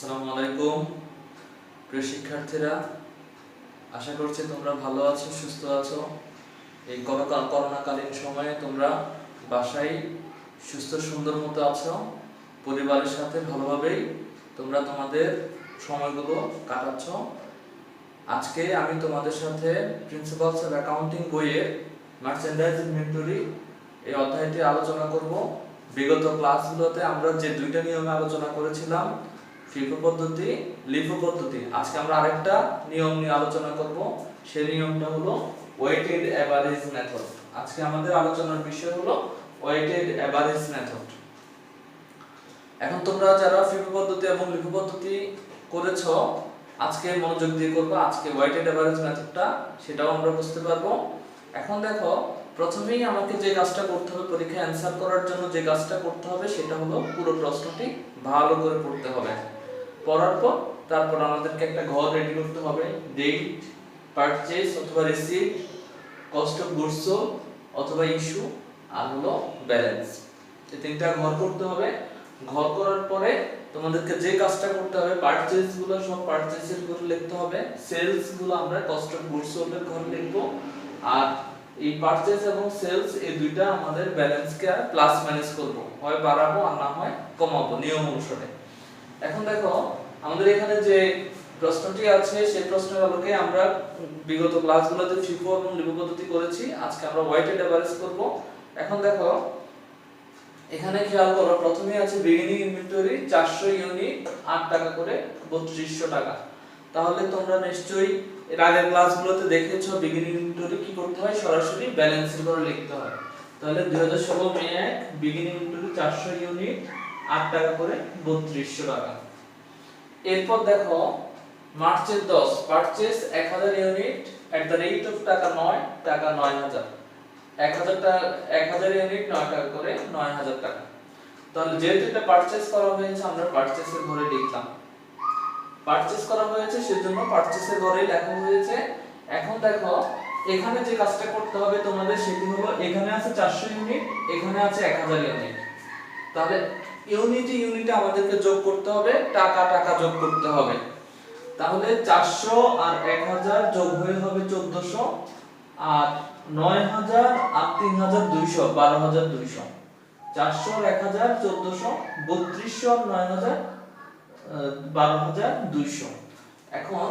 আসসালামু আলাইকুম প্রিয় শিক্ষার্থীরা, আশা করছি তোমরা ভালো আছো, সুস্থ আছো। এই করোনাকালীন সময়ে তোমরা বাসায় সুস্থ সুন্দর মতো আছো, পরিবারের সাথে ভালোভাবেই তোমরা তোমাদের সময়গুলো কাটাচ্ছ। আজকে আমি তোমাদের সাথে প্রিন্সিপালস অফ অ্যাকাউন্টিং বইয়ের মার্চেন্ডাইজ ইনভেন্টরি এই অধ্যায়টি আলোচনা করব। বিগত ক্লাসগুলোতে আমরা যে দুইটা নিয়মে আলোচনা করেছিলাম, ফিফো পদ্ধতি, লিফো পদ্ধতি, আজকে আমরা আরেকটা নিয়ম নিয়ে আলোচনা করব। সেই নিয়মটা হলো ওয়েটেড এভারেজ মেথড। আজকে আমাদের আলোচনার বিষয় হলো ওয়েটেড এভারেজ মেথড। এখন তোমরা যারা ফিফো পদ্ধতি এবং লিফো পদ্ধতি করেছো, আজকে মনোযোগ দিয়ে করবো। আজকে ওয়েটেড এভারেজ মেথডটা সেটাও আমরা বুঝতে পারবো। এখন দেখো, প্রথমেই আমাকে যে কাজটা করতে হবে, পরীক্ষায় অ্যানসার করার জন্য যে কাজটা করতে হবে সেটা হলো পুরো প্রশ্নটি ভালো করে পড়তে হবে। পড়ার পর তারপর আমাদেরকে একটা ঘর রেডি করতে হবে। ডেট, পারচেজ অথবা receipt, cost of goods sold অথবা ইস্যু, আর হলো ব্যালেন্স। এই তিনটা ঘর করতে হবে। ঘর করার পরে তোমাদেরকে যে কাজটা করতে হবে, পারচেজ গুলো সব পারচেজের ঘর লিখতে হবে, সেলস গুলো আমরা কস্ট অফ গুডস সোল্ড এর ঘর লিখবো। আর এই পারচেজ এবং সেলস এই দুইটা আমাদের ব্যালেন্সকে প্লাস মাইনাস করব, হয় বাড়াবো আর না হয় কমাবো নিয়ম অনুসারে। এখন দেখো, আমাদের এখানে যে প্রশ্নটি আছে সেই প্রশ্নের আলোকে আমরা বিগত ক্লাসগুলোতে ফিফো এবং লিফো পদ্ধতি করেছি, আজকে আমরা ওয়েটেড এভারেজ করব। এখন দেখো, এখানে খেয়াল করো, প্রথমে আছে বিগিনিং ইনভেন্টরি 400 ইউনিট 8 টাকা করে 3200 টাকা। তাহলে তোমরা নিশ্চয়ই এর আগের ক্লাসগুলোতে দেখেছো বিগিনিং ইনভেন্টরি কি করতে হয়, সরাসরি ব্যালেন্সের করে লিখতে হয়। তাহলে 2016 মে 1 বিগিনিং ইনভেন্টরি 400 ইউনিট 8 টাকা করে 3200 টাকা। এরপর দেখো, মার্চের 10 purchase 1000 unit at the rate of টাকা 9 টাকা 9000। 1000 ইউনিট 9 টাকা করে 9000 টাকা। তাহলে যেহেতু এটা পারচেজ করা হয়েছে, আমরা পারচেজের ঘরে লিখলাম। পারচেজ করা হয়েছে সেজন্য পারচেজের ঘরে লেখা হয়েছে। এখন দেখো, এখানে যে কাজটা করতে হবে তোমাদের সেটি হলো, এখানে আছে 400 ইউনিট, এখানে আছে 1000 ইউনিট। তাহলে ইউনিটে আমাদেরকে যোগ করতে হবে, টাকা যোগ করতে হবে। তাহলে 400 আর 1000 যোগ হয়ে হবে 1400, আর 9000 আর 3200 12200। 400 আর 1000 1400, 3200 আর 9000 12200। এখন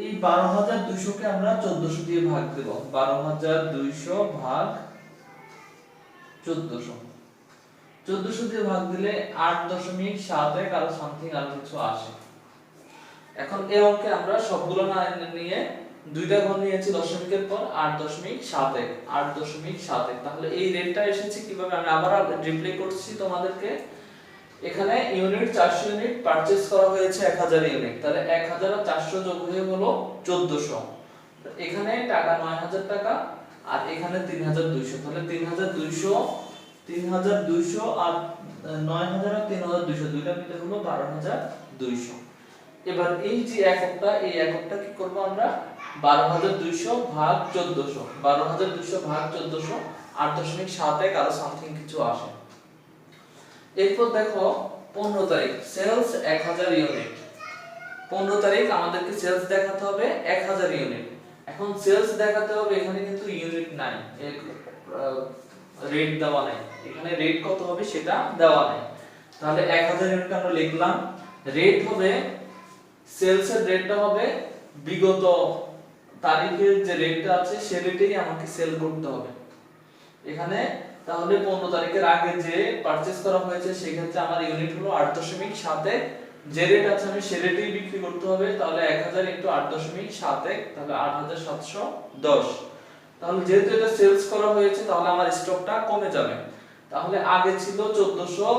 এই 12200 কে আমরা 1400 দিয়ে ভাগ দেব। 12200 ভাগ 1400 দিয়ে ভাগ দিলে 8.71 আর সামথিং আর কিছু আসে। এখন এই অঙ্কে আমরা সবগুলো না নিয়ে দুইটা ঘর নিয়েছি দশমিকের পর 8.71। তাহলে এই রেটটা এসেছে কিভাবে, আমি আবার রিপ্লে করছি তোমাদেরকে। এখানে ইউনিট 400 ইউনিট পারচেজ করা হয়েছে 1000 ইউনিট, তাহলে 1000 আর 400 যোগ হয়ে হলো 1400। এখানে টাকা 9000 টাকা আর এখানে 3200, তাহলে 3200 আর 9000 আর 3200 দুইটা মিলে হলো 12200। এবার এই যে এককটা, এই এককটা কি করব আমরা, 12200 ভাগ 1400, 12200 ভাগ 1400 8.71 আর সামথিং কিছু আসে। এরপর দেখো, 15 তারিখ সেলস 1000 ইউনিট। 15 তারিখ আমাদেরকে সেলস দেখাতে হবে 1000 ইউনিট। এখন সেলস দেখাতে হবে, এখানে কিন্তু ইউনিট নাই, রেট দেওয়া নাই, এখানে রেট কত হবে সেটা দেওয়া নাই। তাহলে 1000 ইউনিট আমরা লিখলাম। রেট হবে, সেলস এর রেটটা হবে বিগত তারিখের যে রেটটা আছে সে রেটেই আমাকে সেল করতে হবে এখানে। তাহলে 15 তারিখের আগে যে পারচেজ করা হয়েছে সেক্ষেত্রে আমার ইউনিট হলো 8.71, যে রেট আছে আমি সে রেটেই বিক্রি করতে হবে। তাহলে 1000 * 8.71, তাহলে 8710। তাহলে যেহেতু এটা সেলস করা হয়েছে তাহলে আমার স্টকটা কমে যাবে। তাহলে আগে ছিল 1400,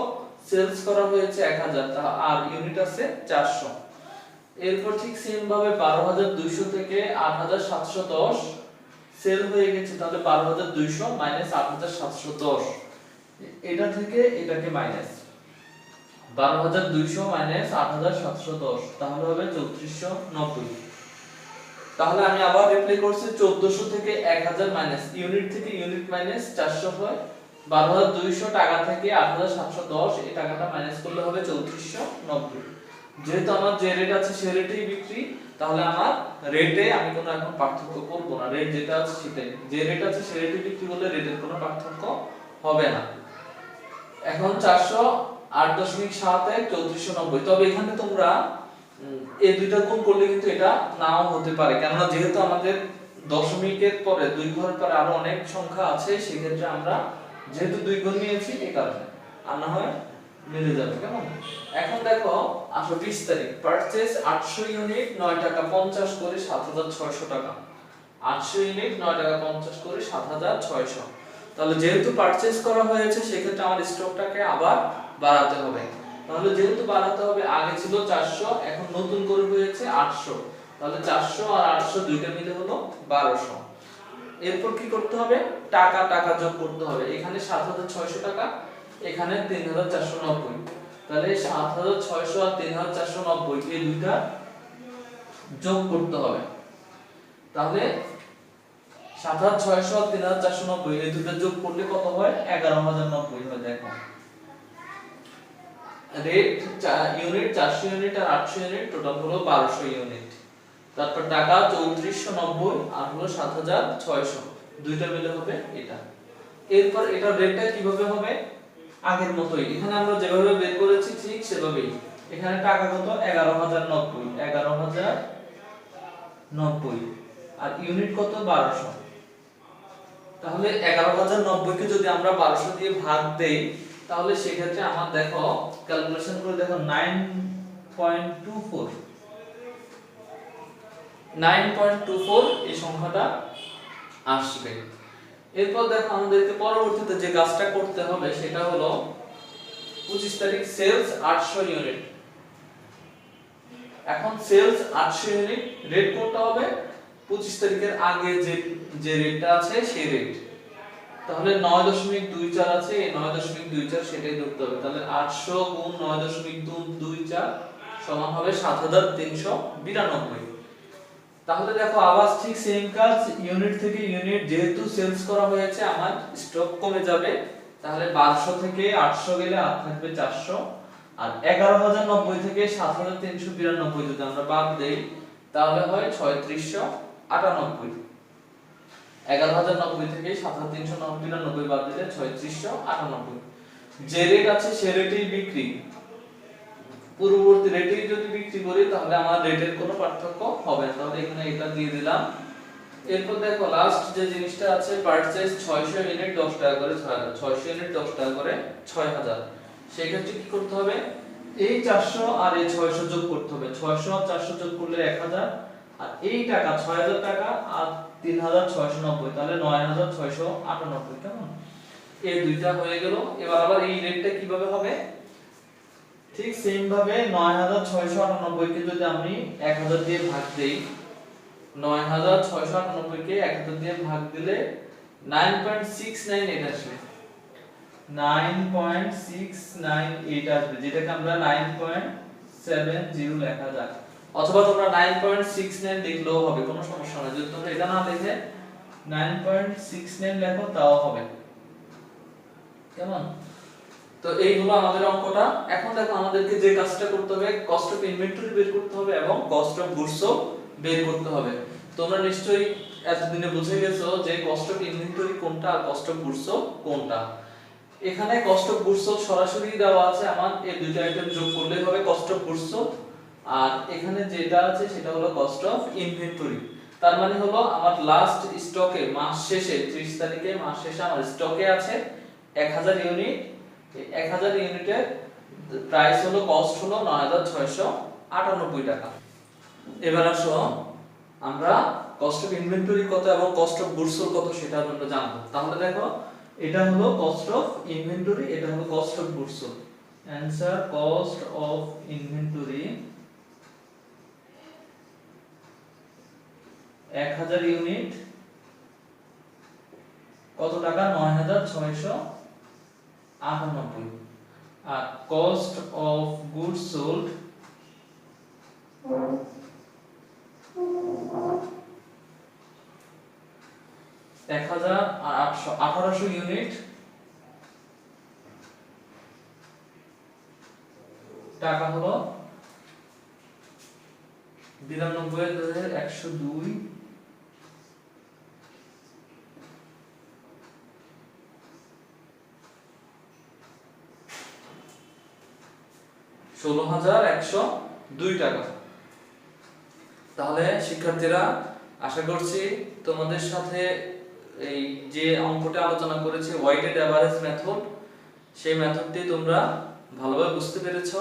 সেলস করা হয়েছে 1000 আর ইউনিট আছে 400। এরপর ঠিক সেম ভাবে 12200 থেকে 8710 সেল হয়ে গেছে, তাহলে 12200 - 8710, এটা থেকে এটাকে মাইনাস 12200 - 8710, তাহলে হবে 3490। তাহলে আমি আবার রিপ্লে করছি, 1400 থেকে 1000 মাইনাস ইউনিট থেকে ইউনিট মাইনাস 400 হয়, 12200 টাকা থেকে 8710 এই টাকাটা মাইনাস করলে হবে 3490। যেহেতু আমার যে রেট আছে সে রেটেই বিক্রি, তাহলে আমার রেটে আমি কোনো এখন পার্থক্য করব না, রেট যেটা আছে সেটাই, যে রেট আছে সে রেটে বিক্রি করলে রেটের কোনো পার্থক্য হবে না। এখন 408.71 3490, তবে এখানে তোমরা এই দুইটা গুণ করলে কিন্তু এটা নাও হতে পারে, কেননা যেহেতু আমাদের দশমিকের পরে দুই ঘরের পরে আরো অনেক সংখ্যা আছে, সেক্ষেত্রে আমরা যেহেতু দুই ঘর নিয়েছি এই কারণে, আর না হয় মিলে যাবে। কেমন? এখন দেখো 20 তারিখ পারচেজ 800 ইউনিট 9 টাকা 50 করে 7600 টাকা, 800 ইউনিট 9 টাকা 50 করে 7600। তাহলে যেহেতু পারচেজ করা হয়েছে সেক্ষেত্রে আমার স্টকটাকে আবার বাড়াতে হবে। তাহলে যেহেতু বাড়াতে হবে, আগে ছিল 400, এখন নতুন করে হয়েছে 800, তাহলে 400 আর 800 দুইটা মিলে হলো 1200। এরপর কি করতে হবে? টাকা টাকা যোগ করতে হবে। এখানে 7600 টাকা, এখানে 3490, তাহলে 7600 আর 3490 এই দুইটা যোগ করতে হবে। তাহলে 7600 আর 3490 এই দুটো যোগ করলে কত হয়? 11090 হয়। দেখো রেট ইউনিট 400 ইউনিট আর 800 ইউনিট, টোটাল হলো 1200 ইউনিট। তারপর টাকা 3490 আর হলো 7600, দুইটা মিলে হবে এটা। এরপর এটা রেটটা কিভাবে হবে? আগের মতোই, এখানে আমরা যেভাবে বের করেছি ঠিক সেভাবেই। এখানে টাকা কত? 11090, 11090 আর ইউনিট কত? 1200। তাহলে 11090 কে যদি আমরা 1200 দিয়ে ভাগ দেই, তাহলে সেক্ষেত্রে আমার দেখো ক্যালকুলেশন করে দেখো 9.24 এই সংখ্যাটা আসবে। এরপর দেখো আমাদেরকে পরবর্তীতে যে কাজটা করতে হবে সেটা হলো 25 তারিখ সেলস 800 ইউনিট। এখন সেলস 800 ইউনিট, রেট কোনটা হবে? 25 তারিখের আগে যে রেটটা আছে সেই রেট। তাহলে 9.24 আছে, এই 9.24 সেটাই ধরতে হবে। তাহলে 800 গুণ 9.24 সমান হবে 7392। তাহলে দেখো আবার ঠিক সেম কাজ, ইউনিট থেকে ইউনিট যেহেতু সেলস করা হয়েছে আমার স্টক কমে যাবে। তাহলে 1200 থেকে 800 গেলে আর থাকবে 400, আর 11090 থেকে 7392 যদি আমরা বাদ দেই তাহলে হয় 3698। 11090 থেকে 7392 বাদ দিলে 3698। যে রেট আছে সে রেটেই বিক্রি, পূর্ববর্তী রেটেই যদি বিক্রি করি তাহলে আমার রেটের কোনো পার্থক্য হবে না। তাহলে এখানে এটা দিয়ে দিলাম। এরপর দেখো লাস্ট যে জিনিসটা আছে, পারচেজ 600 ইউনিট 10 টাকা করে 6000, 600 ইউনিট 10 টাকা করে 6000। সেই ক্ষেত্রে কি করতে হবে? এই 400 আর এই 600 যোগ করতে হবে। 600 আর 400 যোগ করলে 1000, আর এই টাকা 6000 টাকা আর 3690, তাহলে 9698। কেমন? এই দুইটা হয়ে গেল। এবার আবার এই রেটটা কিভাবে হবে? ঠিক সেম ভাবে 9698 কে যদি আমি 1000 দিয়ে ভাগ দেই, 9698 কে 1000 দিয়ে ভাগ দিলে 9.698 আসবে। 9.698 আসবে, যেটাকে আমরা 9.70 লেখা যায়, অথবা তোমরা 9.69 লিখলেও হবে, কোনো সমস্যা নেই। যদি তোমরা এটা না লিখে 9.69 লেখো তাও হবে। কেমন? তো এই হলো আমাদের অঙ্কটা। এখন দেখো আমাদেরকে যে কাজটা করতে হবে, কস্ট অফ ইনভেন্টরি বের করতে হবে এবং কস্ট অফ গুডস বের করতে হবে। তোমরা নিশ্চয়ই এতদিনে বুঝে গেছো যে কস্ট অফ ইনভেন্টরি কোনটা আর কস্ট অফ গুডস কোনটা। এখানে কস্ট অফ গুডস সরাসরি দেওয়া আছে, আমার এই দুইটা আইটেম যোগ করলেই হবে কস্ট অফ গুডস, আর এখানে যেটা আছে সেটা হলো কস্ট অফ ইনভেন্টরি। তার মানে হলো আমার লাস্ট স্টকে মাস শেষে 30 তারিখে মাস শেষে আমার স্টকে আছে 1000 ইউনিট। 1000 ইউনিটের প্রাইস হলো, কস্ট হলো 9698 টাকা। এবার আসো আমরা কস্ট অফ ইনভেন্টরি কত এবং কস্ট অফ গুডস কত সেটা আমরা জানবো। তাহলে দেখো এটা হলো কস্ট অফ ইনভেন্টরি, এটা হলো cost of goods. Answer cost of inventory 1000 unit কত টাকা? 9698। আর cost of goods sold 1800 unit টাকা হলো 92,102 16,102 টাকা। তাহলে শিক্ষার্থীরা আশা করছি তোমাদের সাথে এই যে অঙ্কটা আলোচনা করেছি ওয়েটেড এভারেজ মেথড, সেই মেথডটি তোমরা ভালোভাবে বুঝতে পেরেছো।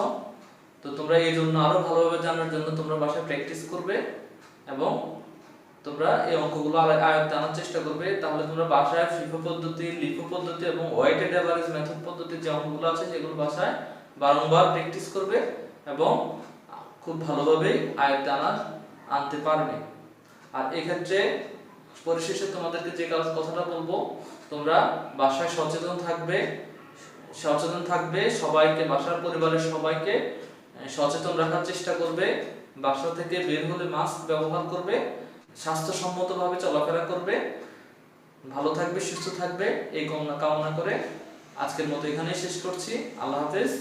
তো তোমরা এই জন্য আরো ভালোভাবে জানার জন্য তোমরা বাসায় প্র্যাকটিস করবে এবং তোমরা এই অঙ্কগুলো আয়ত্তে আনার চেষ্টা করবে। তাহলে তোমরা বাসায় ফিফো পদ্ধতি, লিফো পদ্ধতি এবং ওয়েটেড এভারেজ মেথড পদ্ধতির যে অঙ্কগুলো আছে সেগুলো বাসায় বারংবার প্র্যাকটিস করবে এবং খুব ভালোভাবে আয়ত্তে আনতে পারবে। আর এক্ষেত্রে পরিশেষে তোমাদেরকে যে কথাটা বলবো, তোমরা বাসায় সচেতন থাকবে, সবাইকে, বাসার পরিবারের সবাইকে সচেতন রাখার চেষ্টা করবে। বাসা থেকে বের হলে মাস্ক ব্যবহার করবে, স্বাস্থ্যসম্মতভাবে চলাফেরা করবে, ভালো থাকবে, সুস্থ থাকবে, এই কামনা করে আজকের মতো এখানেই শেষ করছি। আল্লাহ হাফেজ।